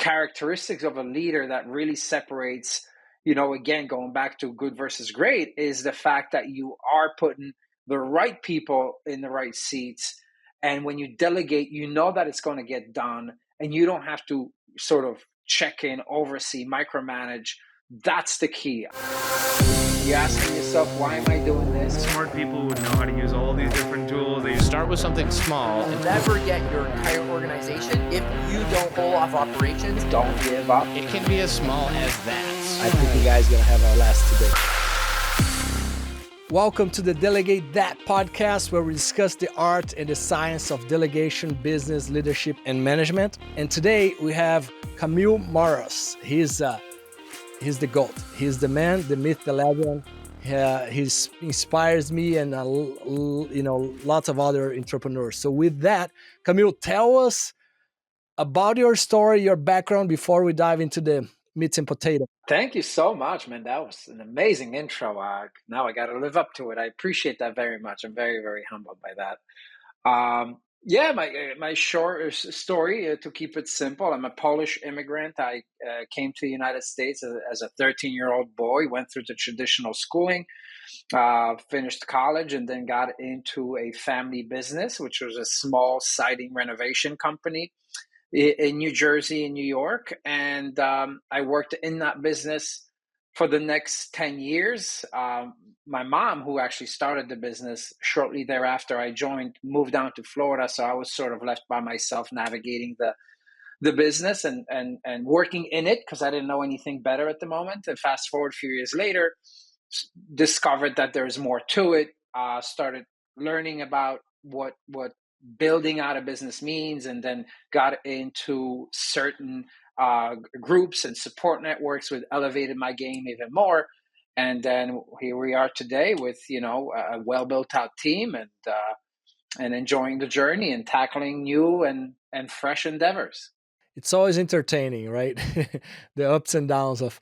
characteristics of a leader that really separates, again, going back to good versus great, is the fact that you are putting the right people in the right seats. And when you delegate, you know that it's going to get done, and you don't have to sort of check in, oversee, micromanage. That's the key. You're asking yourself, why am I doing this? Smart people would know how to use all these different tools. They start with something small and never get your entire organization if you don't pull off operations. Don't give up. It can be as small as that. I think you guys are going to have our last today. Welcome to the Delegate That podcast, where we discuss the art and the science of delegation, business, leadership, and management. And today we have Kamil Maras. He's the GOAT. He's the man, the myth, the legend. He inspires me and lots of other entrepreneurs. So with that, Kamil, tell us about your story, your background before we dive into the meat and potato. Thank you so much, man. That was an amazing intro. Now I got to live up to it. I appreciate that very much. I'm very, very humbled by that. My short story, to keep it simple, I'm a Polish immigrant. I came to the United States as a 13-year-old boy, went through the traditional schooling, finished college, and then got into a family business, which was a small siding renovation company in New Jersey and New York. And I worked in that business for the next 10 years. My mom, who actually started the business shortly thereafter I joined, moved down to Florida. So I was sort of left by myself navigating the business and working in it because I didn't know anything better at the moment. And fast forward a few years later, discovered that there's more to it, started learning about what building out a business means, and then got into certain groups and support networks, which elevated my game even more. And then here we are today with, a well-built out team and enjoying the journey and tackling new and fresh endeavors. It's always entertaining, right? The ups and downs of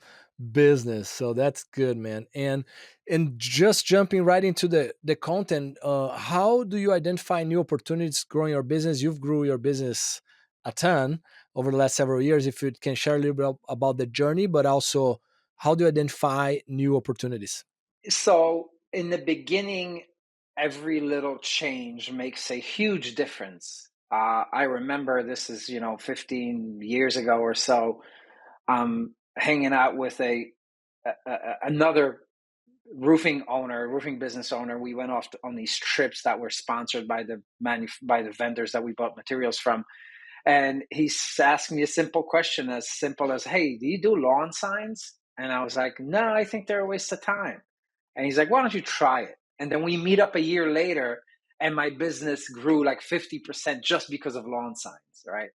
business. So that's good, man. And just jumping right into the content, how do you identify new opportunities growing your business? You've grew your business a ton over the last several years. If you can share a little bit about the journey, but also how do you identify new opportunities? So in the beginning, every little change makes a huge difference. I remember this is, 15 years ago or so, hanging out with another roofing business owner. We went off on these trips that were sponsored by the vendors that we bought materials from. And he's asking me a simple question, as simple as, "Hey, do you do lawn signs?" And I was like, "No, I think they're a waste of time." And he's like, "Why don't you try it?" And then we meet up a year later, and my business grew like 50% just because of lawn signs, right?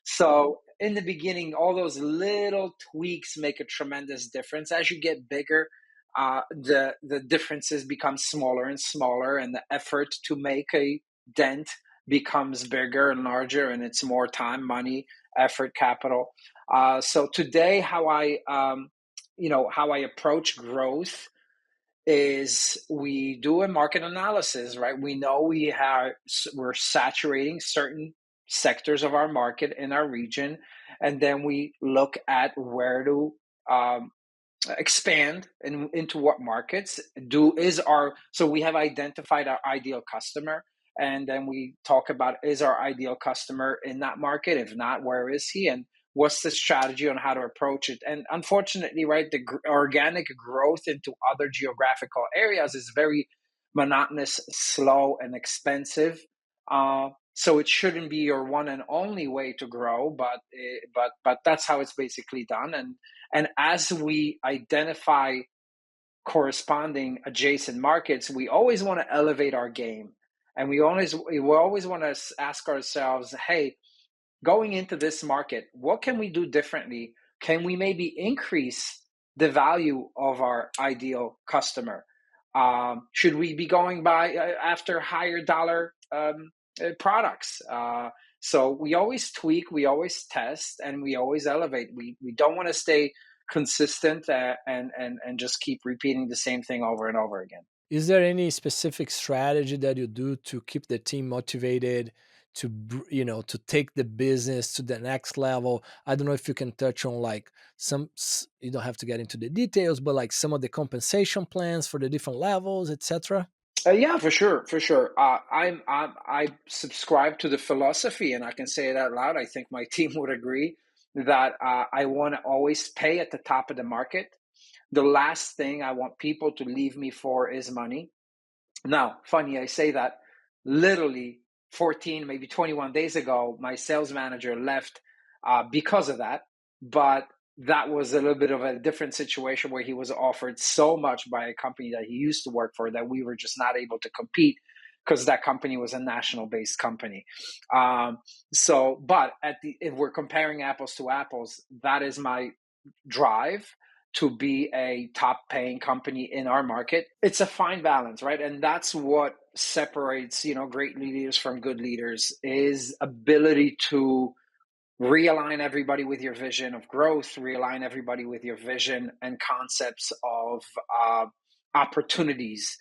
So in the beginning, all those little tweaks make a tremendous difference. As you get bigger, the differences become smaller and smaller, and the effort to make a dent becomes bigger and larger, and it's more time, money, effort, capital. So today, how I approach growth is we do a market analysis, right? We know we're saturating certain sectors of our market in our region, and then we look at where to expand into what markets. So we have identified our ideal customer, and then we talk about, is our ideal customer in that market? If not, where is he? And what's the strategy on how to approach it? And unfortunately, right, the organic growth into other geographical areas is very monotonous, slow, and expensive. So it shouldn't be your one and only way to grow, but that's how it's basically done. And as we identify corresponding adjacent markets, we always want to elevate our game. And we always want to ask ourselves, hey, going into this market, what can we do differently? Can we maybe increase the value of our ideal customer? Should we be going after higher dollar products? So we always tweak, we always test, and we always elevate. We don't want to stay consistent and just keep repeating the same thing over and over again. Is there any specific strategy that you do to keep the team motivated to to take the business to the next level? I don't know if you can touch on like you don't have to get into the details, but like some of the compensation plans for the different levels, etc. Yeah, for sure, for sure. I subscribe to the philosophy, and I can say it out loud. I think my team would agree that I want to always pay at the top of the market. The last thing I want people to leave me for is money. Now, funny, I say that literally 14, maybe 21 days ago, my sales manager left because of that. But that was a little bit of a different situation where he was offered so much by a company that he used to work for that we were just not able to compete because that company was a national based company. But if we're comparing apples to apples, that is my drive to be a top paying company in our market. It's a fine balance, right? And that's what separates, great leaders from good leaders is ability to realign everybody with your vision of growth, realign everybody with your vision and concepts of opportunities.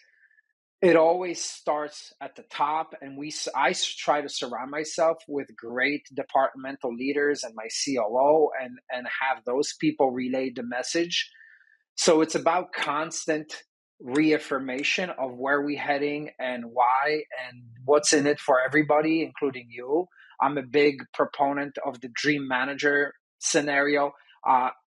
It always starts at the top, and I try to surround myself with great departmental leaders and my COO and have those people relay the message. So it's about constant reaffirmation of where we're heading and why and what's in it for everybody, including you. I'm a big proponent of the dream manager scenario.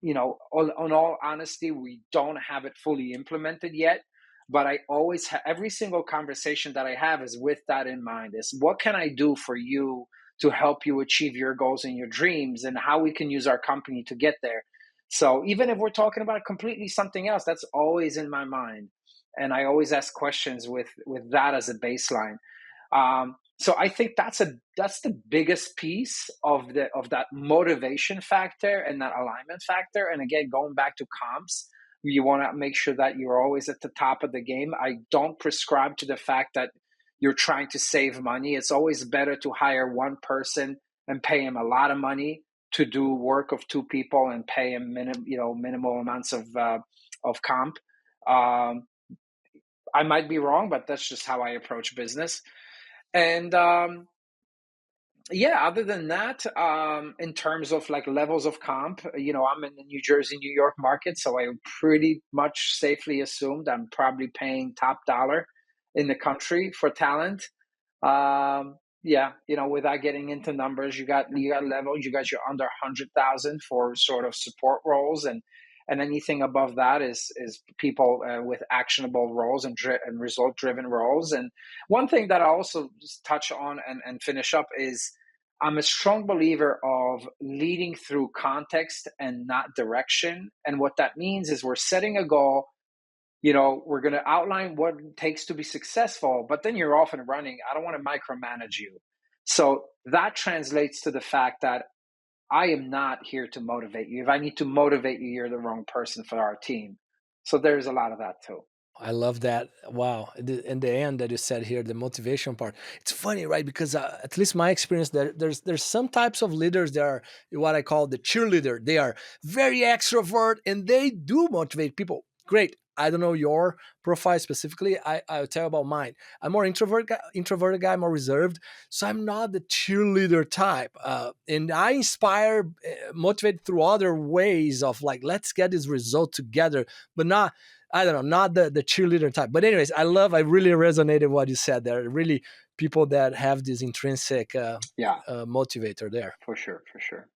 In all honesty, we don't have it fully implemented yet. But I always every single conversation that I have is with that in mind. Is what can I do for you to help you achieve your goals and your dreams, and how we can use our company to get there. So even if we're talking about completely something else, that's always in my mind, and I always ask questions with that as a baseline. So I think that's the biggest piece of that motivation factor and that alignment factor. And again, going back to comps, you want to make sure that you're always at the top of the game. I don't prescribe to the fact that you're trying to save money. It's always better to hire one person and pay him a lot of money to do work of two people and pay him minimal amounts of comp. I might be wrong, but that's just how I approach business. And other than that, in terms of like levels of comp, I'm in the New Jersey, New York market, so I pretty much safely assumed I'm probably paying top dollar in the country for talent. Without getting into numbers, you got levels, you got your under 100,000 for sort of support roles, and anything above that is people with actionable roles and result driven roles. And one thing that I also touch on and finish up is I'm a strong believer of leading through context and not direction. And what that means is we're setting a goal. We're going to outline what it takes to be successful, but then you're off and running. I don't want to micromanage you. So that translates to the fact that I am not here to motivate you. If I need to motivate you, you're the wrong person for our team. So there's a lot of that too. I love that. Wow. In the end that you said here, the motivation part. It's funny, right? Because at least my experience, there's some types of leaders that are what I call the cheerleader. They are very extrovert and they do motivate people. Great. I don't know your profile specifically. I'll tell you about mine. I'm more introverted guy, more reserved. So I'm not the cheerleader type. And I inspire, motivate through other ways of like, let's get this result together, but not, I don't know, not the cheerleader type. But anyways, I really resonated what you said there. Really people that have this intrinsic motivator there. For sure.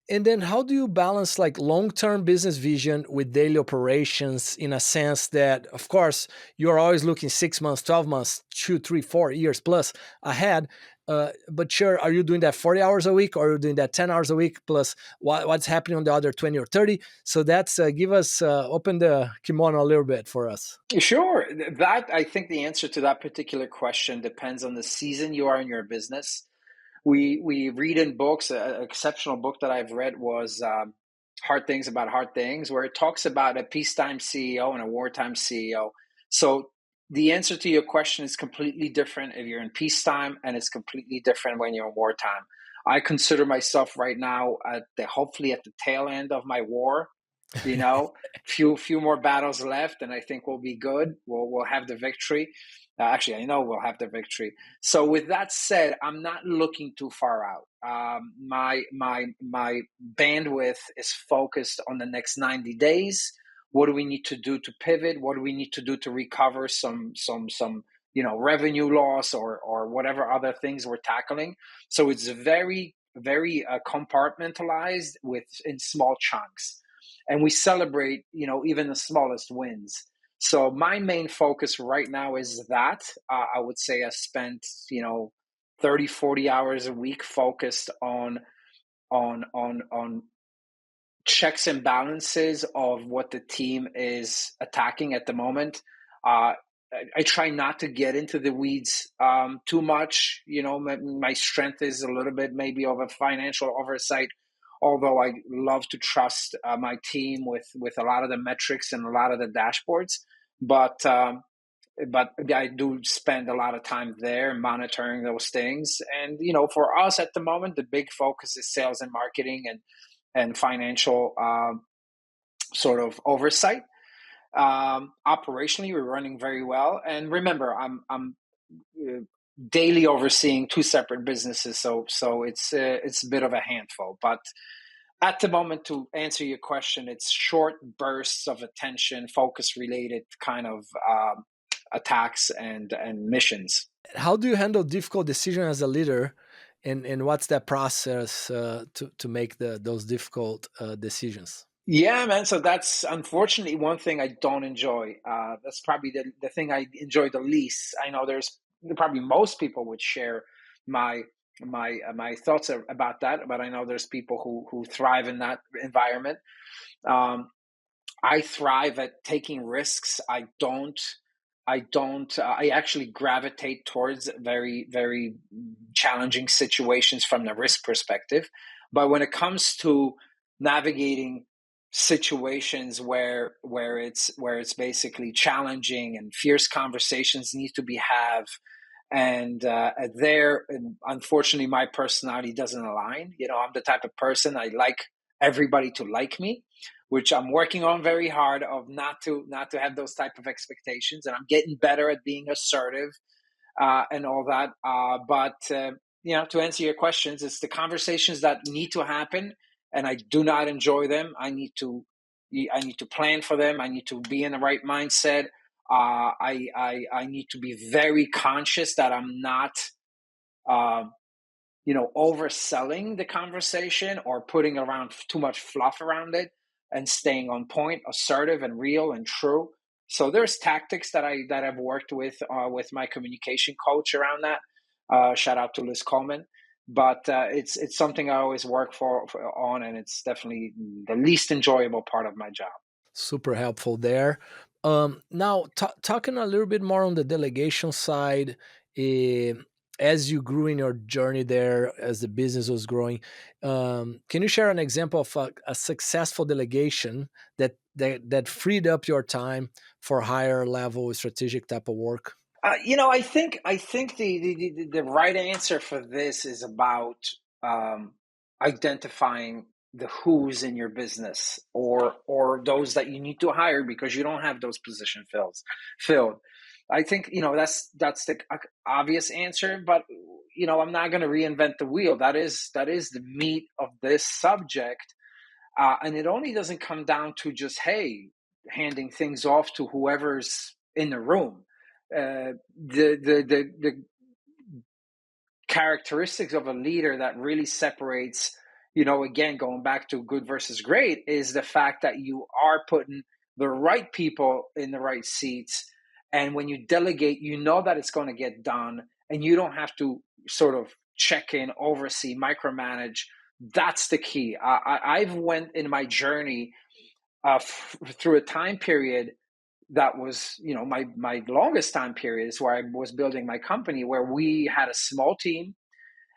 And then how do you balance like long-term business vision with daily operations in a sense that, of course, you're always looking 6 months, 12 months, 2, 3, 4 years plus ahead. But sure, are you doing that 40 hours a week or are you doing that 10 hours a week plus what's happening on the other 20 or 30? So that's open the kimono a little bit for us. Sure. That, I think the answer to that particular question depends on the season you are in your business. We read in books, an exceptional book that I've read was Hard Things About Hard Things, where it talks about a peacetime CEO and a wartime CEO. So the answer to your question is completely different if you're in peacetime, and it's completely different when you're in wartime. I consider myself right now hopefully at the tail end of my war. Few more battles left, and I think we'll be good. We'll have the victory. Actually, I know we'll have the victory. So with that said, I'm not looking too far out. My bandwidth is focused on the next 90 days. What do we need to do to pivot? What do we need to do to recover some revenue loss or whatever other things we're tackling? So it's very compartmentalized in small chunks, and we celebrate even the smallest wins. So my main focus right now is that I would say I spent 30, 40 hours a week focused on checks and balances of what the team is attacking at the moment. I try not to get into the weeds too much. My strength is a little bit maybe of a financial oversight, although I love to trust my team with a lot of the metrics and a lot of the dashboards. But I do spend a lot of time there monitoring those things. And for us at the moment, the big focus is sales and marketing and financial sort of oversight. Operationally, we're running very well. And remember, I'm daily overseeing 2 separate businesses, so it's a bit of a handful. But at the moment, to answer your question, it's short bursts of attention, focus related kind of attacks and missions. How do you handle difficult decisions as a leader, and what's that process to make those difficult decisions? Yeah, man. So that's unfortunately one thing I don't enjoy. That's probably the thing I enjoy the least. I know there's probably most people would share my thoughts about that, but I know there's people who thrive in that environment. I thrive at taking risks. I actually gravitate towards very, very challenging situations from the risk perspective. But when it comes to navigating situations where it's basically challenging and fierce conversations need to be had, and unfortunately my personality doesn't align. I'm the type of person, I like everybody to like me, which I'm working on very hard of not to have those type of expectations, and I'm getting better at being assertive and all that. But to answer your questions, it's the conversations that need to happen, and I do not enjoy them. I need to plan for them. I need to be in the right mindset. I need to be very conscious that I'm not overselling the conversation or putting around too much fluff around it, and staying on point, assertive and real and true. So there's tactics that I've worked with my communication coach around that. Shout out to Liz Coleman. But it's something I always work on, and it's definitely the least enjoyable part of my job. Super helpful there. Now, talking a little bit more on the delegation side, as you grew in your journey there, as the business was growing, can you share an example of a successful delegation that freed up your time for higher level strategic type of work? I think the right answer for this is about identifying the who's in your business, or those that you need to hire because you don't have those positions filled. I think that's the obvious answer, but I'm not going to reinvent the wheel. That is the meat of this subject, and it only doesn't come down to just handing things off to whoever's in the room. The characteristics of a leader that really separates, again, going back to good versus great, is the fact that you are putting the right people in the right seats. And when you delegate, that it's going to get done, and you don't have to sort of check in, oversee, micromanage. That's the key. I've went in my journey through a time period that was, my longest time period is where I was building my company, where we had a small team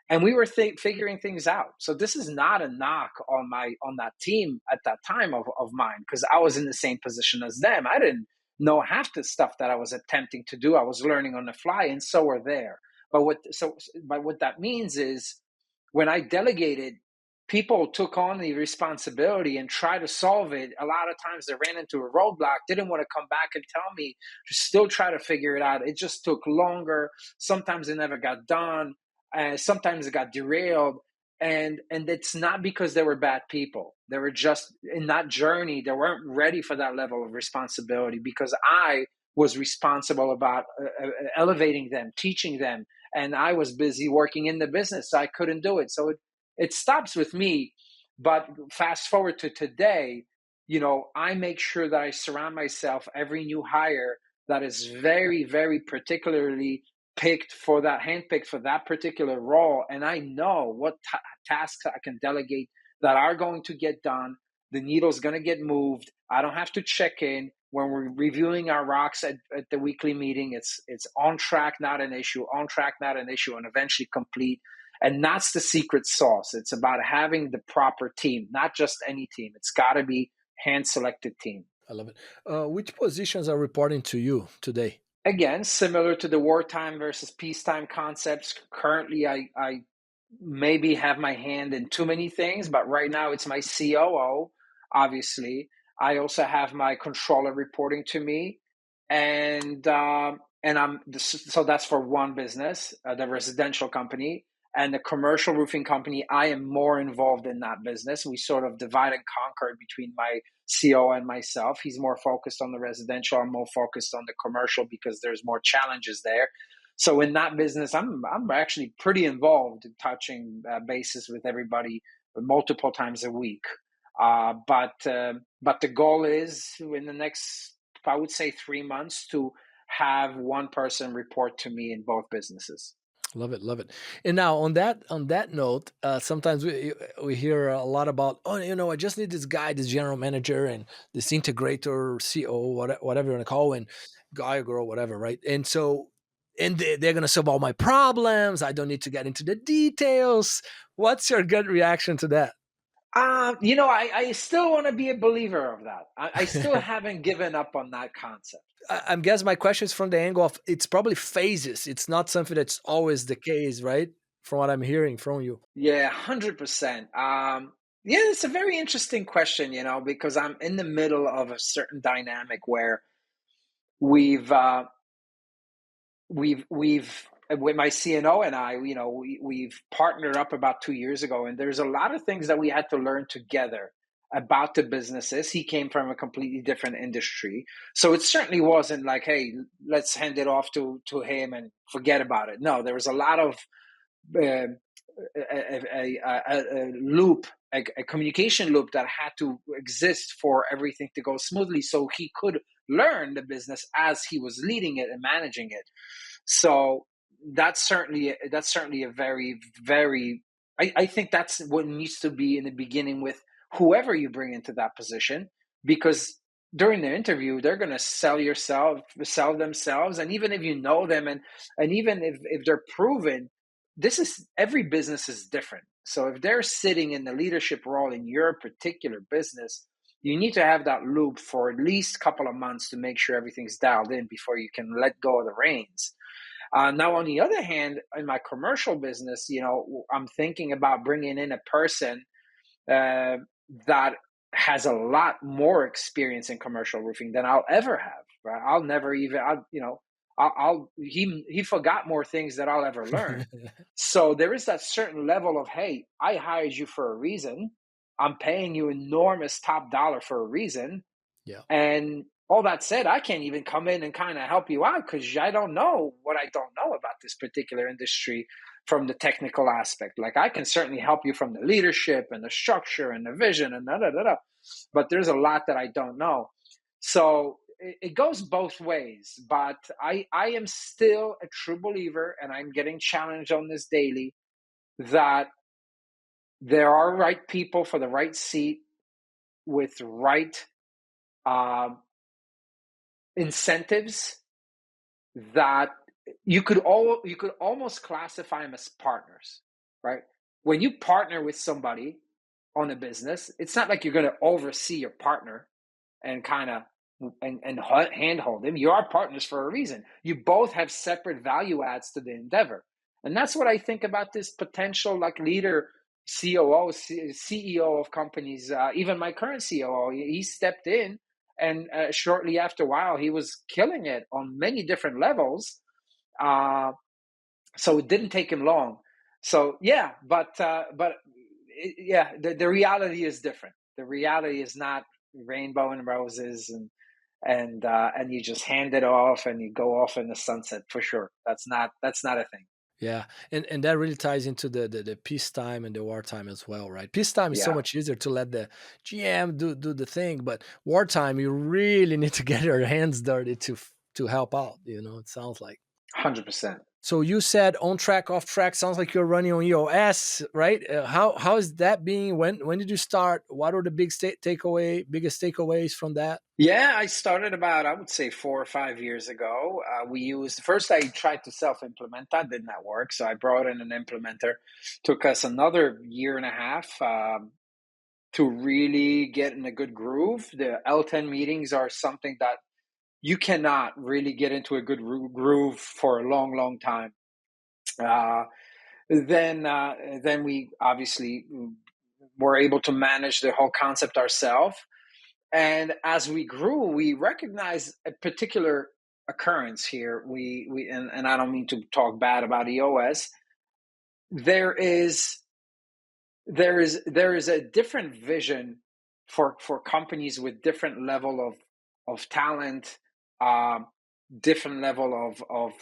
and we were figuring things out. So this is not a knock on that team at that time of mine, because I was in the same position as them. I didn't know half the stuff that I was attempting to do. I was learning on the fly, and so were there. But what that means is, when I delegated, people took on the responsibility and tried to solve it, a lot of times they ran into a roadblock, didn't want to come back and tell me, to still try to figure it out. It just took longer. Sometimes it never got done. Sometimes it got derailed. And it's not because they were bad people. They were just in that journey. They weren't ready for that level of responsibility, because I was responsible about elevating them, teaching them. And I was busy working in the business, so I couldn't do it. So it stops with me. But fast forward to today, I make sure that I surround myself, every new hire, that is very, very particularly handpicked for that particular role. And I know what tasks I can delegate that are going to get done. The needle's going to get moved. I don't have to check in. When we're reviewing our rocks at the weekly meeting, it's on track, not an issue, and eventually complete. And that's the secret sauce. It's about having the proper team, not just any team. It's got to be hand-selected team. I love it. Which positions are reporting to you today? Again, similar to the wartime versus peacetime concepts. Currently, I maybe have my hand in too many things, but right now it's my COO, obviously. I also have my controller reporting to me, and so that's for one business, the residential company. And the commercial roofing company, I am more involved in that business. We sort of divide and conquer between my CO and myself. He's more focused on the residential. I'm more focused on the commercial because there's more challenges there. So in that business, I'm actually pretty involved in touching bases with everybody multiple times a week. But the goal is in the next, I would say, 3 months, to have one person report to me in both businesses. Love it, love it. And now on that note, sometimes we hear a lot about, I just need this guy, this general manager, and this integrator, CO, whatever you want to call, and guy or girl, whatever, right? And so, they're gonna solve all my problems. I don't need to get into the details. What's your gut reaction to that? I still want to be a believer of that. I still haven't given up on that concept. I'm guessing my question is from the angle of it's probably phases. It's not something that's always the case, right? From what I'm hearing from you. Yeah, 100%. It's a very interesting question, because I'm in the middle of a certain dynamic where we've with my CNO and I, we've partnered up about 2 years ago, and there's a lot of things that we had to learn together about the businesses. He came from a completely different industry. So it certainly wasn't like, hey, let's hand it off to him and forget about it. No, there was a lot of a loop, a communication loop that had to exist for everything to go smoothly, so he could learn the business as he was leading it and managing it. So that's certainly a very, very, I think that's what needs to be in the beginning with whoever you bring into that position, because during the interview, they're going to sell themselves. And even if you know them, and even if they're proven, every business is different. So if they're sitting in the leadership role in your particular business, you need to have that loop for at least a couple of months to make sure everything's dialed in before you can let go of the reins. Now, on the other hand, in my commercial business, I'm thinking about bringing in a person that has a lot more experience in commercial roofing than I'll ever have. Right? I'll never even, he forgot more things that I'll ever learn. So there is that certain level of, hey, I hired you for a reason. I'm paying you enormous top dollar for a reason. Yeah. And all that said, I can't even come in and kind of help you out because I don't know what I don't know about this particular industry from the technical aspect. Like, I can certainly help you from the leadership and the structure and the vision and but there's a lot that I don't know. So it goes both ways, but I am still a true believer, and I'm getting challenged on this daily, that there are right people for the right seat with right incentives that you could almost classify them as partners, right? When you partner with somebody on a business, it's not like you're going to oversee your partner and kind of and handhold them. You are partners for a reason. You both have separate value adds to the endeavor. And that's what I think about this potential leader COO, CEO of companies, even my current COO, he stepped in, and shortly after a while, he was killing it on many different levels. So it didn't take him long. So yeah, yeah, the reality is different. The reality is not rainbow and roses, and you just hand it off and you go off in the sunset for sure. That's not a thing. Yeah, and that really ties into the peacetime and the wartime as well, right? Peacetime is so Yeah, much easier to let the GM do the thing, but wartime you really need to get your hands dirty to help out. It sounds like. 100%. So you said on track, off track. Sounds like you're running on EOS, right? How is that being? When did you start? What are the biggest takeaways from that? Yeah, I started about, I would say, 4 or 5 years ago. We used, first I tried to self-implement. That did not work. So I brought in an implementer. Took us another year and a half to really get in a good groove. The L10 meetings are something that you cannot really get into a good groove for a long, long time. Then we obviously were able to manage the whole concept ourselves. And as we grew, we recognized a particular occurrence here. And I don't mean to talk bad about EOS. There is a different vision for companies with different level of talent, different level of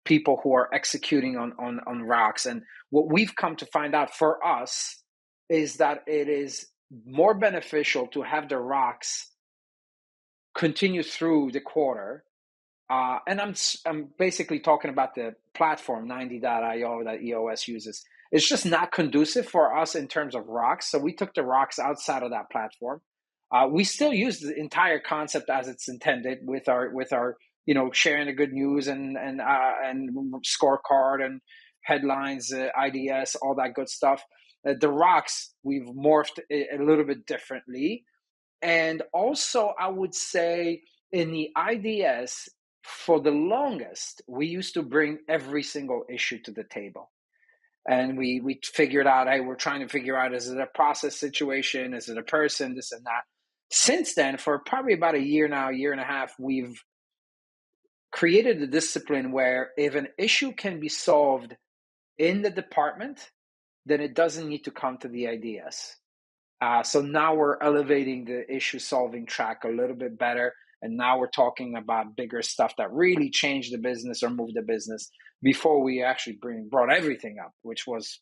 people who are executing on rocks. And what we've come to find out for us is that it is more beneficial to have the rocks continue through the quarter. And I'm basically talking about the platform 90.io that EOS uses. It's just not conducive for us in terms of rocks. So we took the rocks outside of that platform. We still use the entire concept as it's intended with our sharing the good news and scorecard and headlines, IDS, all that good stuff. The rocks we've morphed a little bit differently, and also I would say in the IDS, for the longest, we used to bring every single issue to the table. And we figured out, hey, we're trying to figure out, is it a process situation? Is it a person? This and that. Since then, for probably about a year now, year and a half, we've created a discipline where if an issue can be solved in the department, then it doesn't need to come to the IDS. So now we're elevating the issue solving track a little bit better. And now we're talking about bigger stuff that really changed the business or moved the business before we actually brought everything up, which was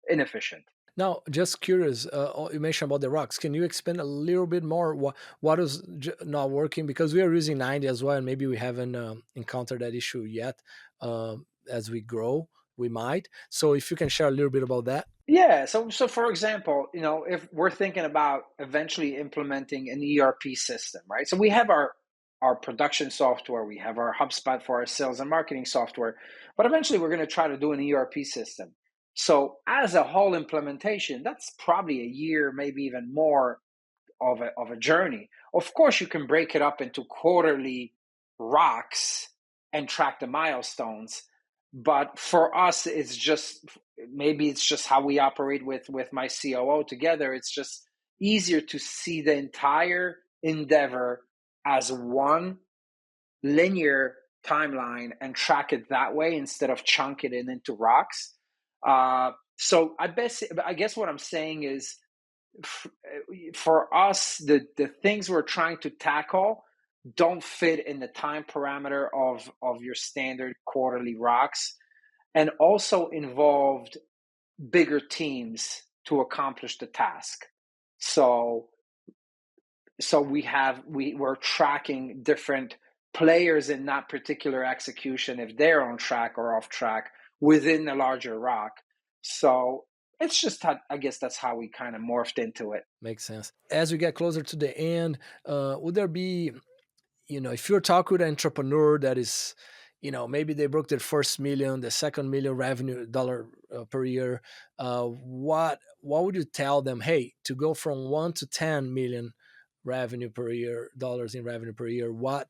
inefficient. Now, just curious, you mentioned about the rocks. Can you expand a little bit more? What is not working? Because we are using 90 as well, and maybe we haven't encountered that issue yet. As we grow, we might. So if you can share a little bit about that. Yeah. So for example, if we're thinking about eventually implementing an ERP system, right? So we have our production software, we have our HubSpot for our sales and marketing software, but eventually we're going to try to do an ERP system. So as a whole implementation, that's probably a year, maybe even more of a journey. Of course, you can break it up into quarterly rocks and track the milestones. But for us, it's just how we operate with my COO together. It's just easier to see the entire endeavor as one linear timeline and track it that way instead of chunk it into rocks. So I guess what I'm saying is, for us, the things we're trying to tackle don't fit in the time parameter of your standard quarterly rocks, and also involved bigger teams to accomplish the task. So we're tracking different players in that particular execution, if they're on track or off track within the larger rock. So it's just, I guess that's how we kind of morphed into it. Makes sense. As we get closer to the end, would there be, if you're talking with an entrepreneur that is, maybe they broke their first million, the second million revenue dollar per year, what would you tell them? Hey, to go from 1 to 10 million revenue per year, dollars in revenue per year, what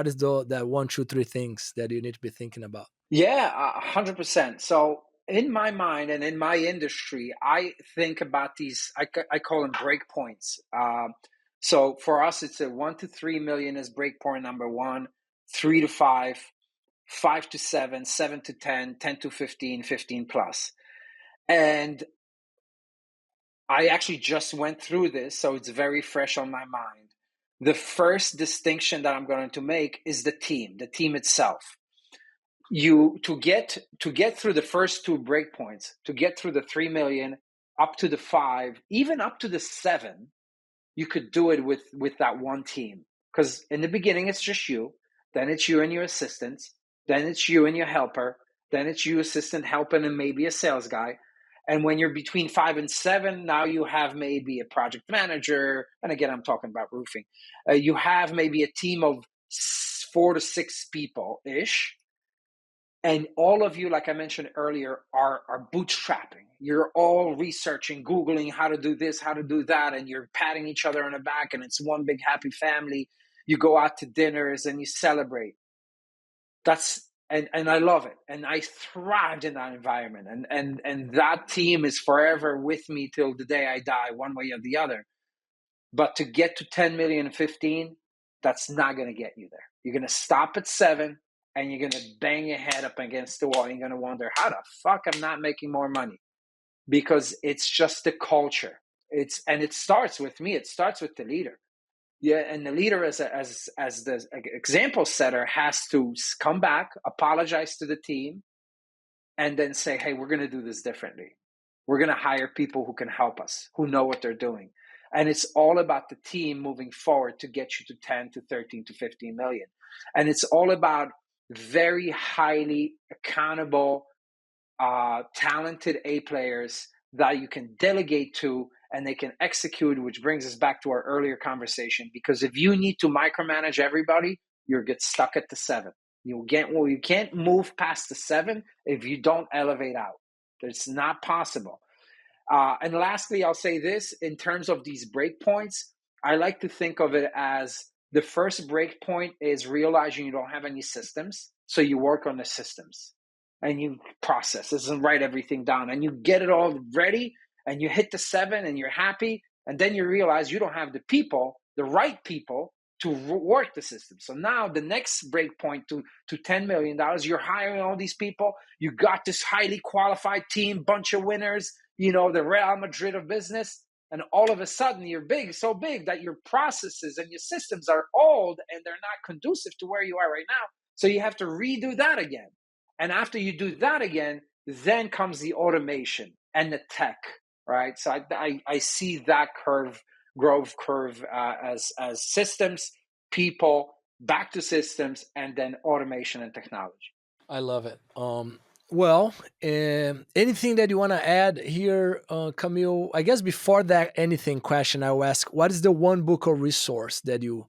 is that 1, 2, 3 things that you need to be thinking about? Yeah, 100%. So in my mind and in my industry, I think about these, I call them breakpoints. So for us, it's a 1 to 3 million is breakpoint number one, 3 to 5, 5 to 7, 7 to 10, 10 to 15, 15 plus. And I actually just went through this, so it's very fresh on my mind. The first distinction that I'm going to make is the team itself. To get through the first two breakpoints, to get through the 3 million, up to the 5, even up to the 7, you could do it with that one team. Because in the beginning, it's just you. Then it's you and your assistants. Then it's you and your helper. Then it's you, assistant, helping, and maybe a sales guy. And when you're between 5 and 7, now you have maybe a project manager. And again, I'm talking about roofing. You have maybe a team of 4 to 6 people-ish. And all of you, like I mentioned earlier, are bootstrapping. You're all researching, Googling how to do this, how to do that, and you're patting each other on the back, and it's one big happy family. You go out to dinners and you celebrate. And I love it. And I thrived in that environment. And that team is forever with me till the day I die, one way or the other. But to get to 10 million and 15, that's not going to get you there. You're going to stop at 7. And you're going to bang your head up against the wall. And you're going to wonder, how the fuck I'm not making more money? Because it's just the culture. And it starts with me. It starts with the leader. Yeah, and the leader as the example setter has to come back, apologize to the team, and then say, hey, we're going to do this differently. We're going to hire people who can help us, who know what they're doing. And it's all about the team moving forward to get you to 10 to 13 to 15 million. And it's all about very highly accountable, talented A players that you can delegate to and they can execute, which brings us back to our earlier conversation. Because if you need to micromanage everybody, you'll get stuck at the 7. You can't move past the 7 if you don't elevate out. It's not possible. And lastly, I'll say this, in terms of these breakpoints, I like to think of it as the first break point is realizing you don't have any systems. So you work on the systems and you process this and write everything down and you get it all ready and you hit the 7 and you're happy. And then you realize you don't have the people, the right people to work the system. So now the next break point to $10 million, you're hiring all these people. You got this highly qualified team, bunch of winners, the Real Madrid of business. And all of a sudden, you're big, so big that your processes and your systems are old and they're not conducive to where you are right now. So you have to redo that again. And after you do that again, then comes the automation and the tech, right? So I see that growth curve as systems, people, back to systems, and then automation and technology. I love it. Well, anything that you want to add here, Kamil? I guess before that anything question, I will ask, what is the one book or resource that you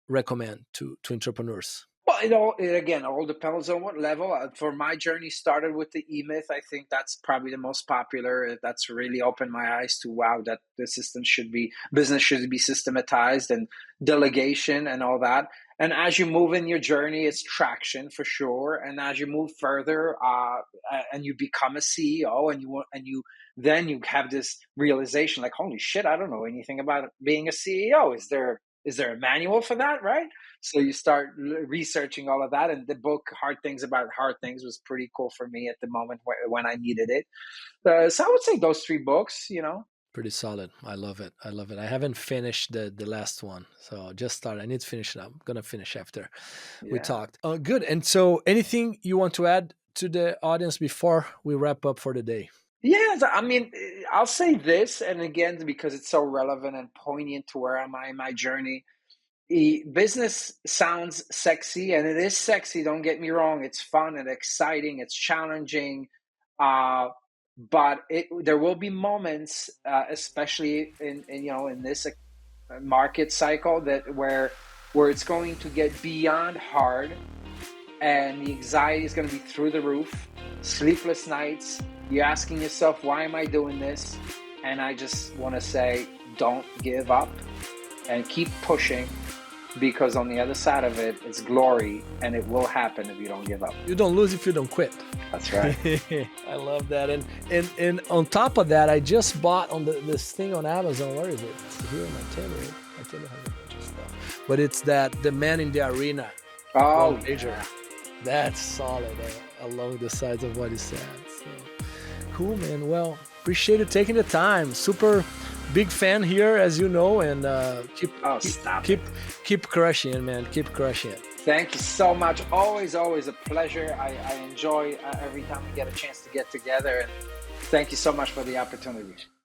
recommend to entrepreneurs? Well, again, it all depends on what level. For my journey, started with the E-Myth. I think that's probably the most popular. That's really opened my eyes to, wow, that the business should be systematized, and delegation and all that. And as you move in your journey, it's traction for sure. And as you move further, and you become a CEO, and you have this realization, like, holy shit, I don't know anything about being a CEO. Is there a manual for that, right? So you start researching all of that. And the book, Hard Things About Hard Things, was pretty cool for me at the moment when I needed it. So I would say those 3 books, Pretty solid. I love it. I haven't finished the last one. So just started. I need to finish it up. I'm going to finish after we talked. Good. And so anything you want to add to the audience before we wrap up for the day? Yes, I mean, I'll say this, and again, because it's so relevant and poignant to where am I in my journey. Business sounds sexy, and it is sexy. Don't get me wrong; it's fun and exciting. It's challenging, but there will be moments, especially in this market cycle, where it's going to get beyond hard, and the anxiety is going to be through the roof. Sleepless nights. You're asking yourself, why am I doing this? And I just want to say, don't give up and keep pushing. because on the other side of it, it's glory, and it will happen if you don't give up. You don't lose if you don't quit. That's right. I love that. And on top of that, I just bought on this thing on Amazon. Where is it? It's here in my table. My table has a bunch of stuff. But it's that The Man in the Arena. Oh, Major. yeah. That's solid along the sides of what he said. So cool, man. Well, appreciate you taking the time. Super big fan here, as you know, and keep crushing it, man. Keep crushing it. Thank you so much. Always a pleasure. I enjoy every time we get a chance to get together. And thank you so much for the opportunity.